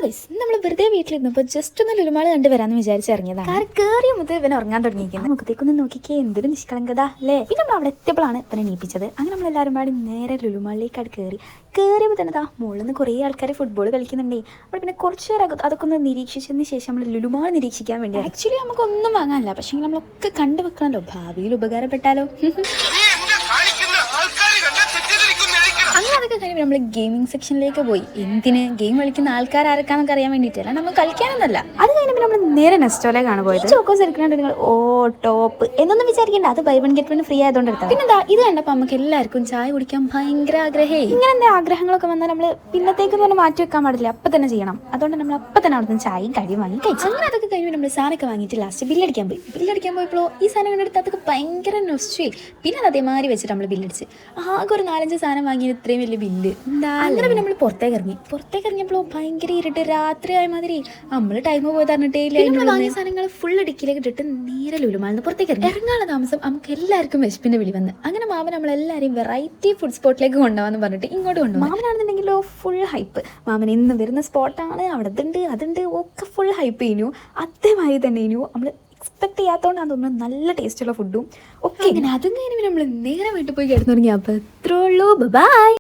Hello guys, നമ്മൾ വെറുതെ വീട്ടിലിരുന്നപ്പോൾ just ഒന്ന് ലുലുമാൾ കണ്ടു വരാമെന്ന് വിചാരിച്ചിറങ്ങിയതാണ്. കാരണം കയറിയ മുതൽ ഇവൻ ഉറങ്ങാൻ തുടങ്ങിയിരിക്കുന്നത്. മുഖത്തേക്കൊന്ന് നോക്കിക്കേ, എന്തൊരു നിഷ്കളങ്കത അല്ലേ. പിന്നെ നമ്മൾ അവിടെ എത്തിയപ്പോഴാണ് ഇവനെ നീപ്പിച്ചത്. അങ്ങനെ നമ്മളെല്ലാവരും പാടി നേരെ ലുലുമാളിലേക്ക് അവിടെ കയറിയപ്പോൾ തന്നെ മുകളിൽ നിന്ന് കുറേ ആൾക്കാർ ഫുട്ബോൾ കളിക്കുന്നുണ്ടേ. അപ്പോൾ പിന്നെ കുറച്ച് നേരം അതൊക്കെ ഒന്ന് നിരീക്ഷിച്ചതിന് ശേഷം നമ്മൾ ലുലുമാൾ നിരീക്ഷിക്കാൻ വേണ്ടി ആക്ച്വലി നമുക്കൊന്നും വാങ്ങാനില്ല, പക്ഷേ നമ്മളൊക്കെ കണ്ടു വെക്കണമല്ലോ, ഭാവിയിൽ ഉപകാരപ്പെട്ടാലോ. അങ്ങനെ അതൊക്കെ കഴിയുമ്പോൾ നമ്മൾ ഗെയിമിംഗ് സെക്ഷനിലേക്ക് പോയി. എന്തിന് ഗെയിം കളിക്കുന്ന ആൾക്കാർ ആരൊക്കെയാണെന്നൊക്കെ അറിയാൻ വേണ്ടിയിട്ടല്ല, നമ്മൾ കളിക്കാനൊന്നല്ല. അത് കഴിഞ്ഞപ്പോൾ നമ്മൾ നേരെ നെസ്റ്റോയിലേക്കാണ് പോയത്. ചോക്കോസ് എടുക്കുന്നുണ്ട് നിങ്ങൾ, ഓ ടോപ്പ് എന്നൊന്നും വിചാരിക്കേണ്ട, അത് buy one get one free ആയതുകൊണ്ട് എടുത്താൽ. പിന്നെ ഇത് കണ്ടപ്പോൾ നമുക്ക് എല്ലാവർക്കും ചായ കുടിക്കാൻ ഭയങ്കര ആഗ്രഹമായി. ഇങ്ങനെ എന്താ ആഗ്രഹങ്ങളൊക്കെ വന്നാൽ നമ്മൾ പിന്നത്തേക്ക് തന്നെ മാറ്റി വെക്കാൻ പാടില്ല, അപ്പം തന്നെ ചെയ്യണം. അതുകൊണ്ട് നമ്മൾ അപ്പം തന്നെ അവിടുന്ന് ചായയും കടിയും വാങ്ങി കഴിച്ചു. അങ്ങനെ അതൊക്കെ കഴിയുമ്പോൾ നമ്മൾ സാധനമൊക്കെ വാങ്ങിയിട്ട് ലാസ്റ്റ് ബില്ലടിക്കാൻ പോയി. ബില്ലടിക്കാൻ പോയപ്പോൾ ഈ സാധനം കണ്ടെടുത്ത് അതൊക്കെ ഭയങ്കര നൊസ്റ്റുമായി. പിന്നെ അത് അതേമാതിരി വെച്ചിട്ട് നമ്മൾ ബില്ലടിച്ച് ആകെ ഒരു 4-5 സാധനം വാങ്ങി ഇത്രയും വലിയ ബില്ല് എന്താ. അങ്ങനെ പിന്നെ നമ്മൾ പുറത്തേക്ക് ഇറങ്ങിയപ്പോൾ ഭയങ്കര ഇരുട്ട്, രാത്രി ആയ മാതിരി. നമ്മൾ ടൈം പോയത് അറിഞ്ഞിട്ടേ ഇല്ല. വാങ്ങിയ സാധനങ്ങൾ ഫുൾ ഇടുക്കിയിലേക്ക് ഇട്ടിട്ട് നേരെ ലുലുമാളിന്ന് പുറത്തേക്ക് ഇറങ്ങാനുള്ള താമസം നമുക്ക് എല്ലാവർക്കും വിശപ്പിന്റെ വിളി വന്ന്. അങ്ങനെ മാമൻ നമ്മളെല്ലാവരെയും വെറൈറ്റി ഫുഡ് സ്പോട്ടിലേക്ക് കൊണ്ടുപോകാന്ന് പറഞ്ഞിട്ട് ഇങ്ങോട്ട് കൊണ്ടുപോകും. മാമനാണെന്നുണ്ടെങ്കിലോ ഫുൾ ഹൈപ്പ്. മാമൻ ഇന്ന് വരുന്ന സ്പോട്ടാണ്, അവിടെ അതുണ്ട് ഒക്കെ ഫുൾ ഹൈപ്പ് ചെയ്യുന്നു. അതേമാതിരി തന്നെ നമ്മൾ എക്സ്പെക്ട് ചെയ്യാത്തതുകൊണ്ടാണ് തോന്നുന്നത്, നല്ല ടേസ്റ്റുള്ള ഫുഡും ഒക്കെ. അങ്ങനെ അതും കഴിഞ്ഞ് നമ്മൾ നേരെ വീട്ടിൽ പോയി കിടന്നു തുടങ്ങി. അപ്പോൾ എത്രേ ഉള്ളൂ, ബൈ.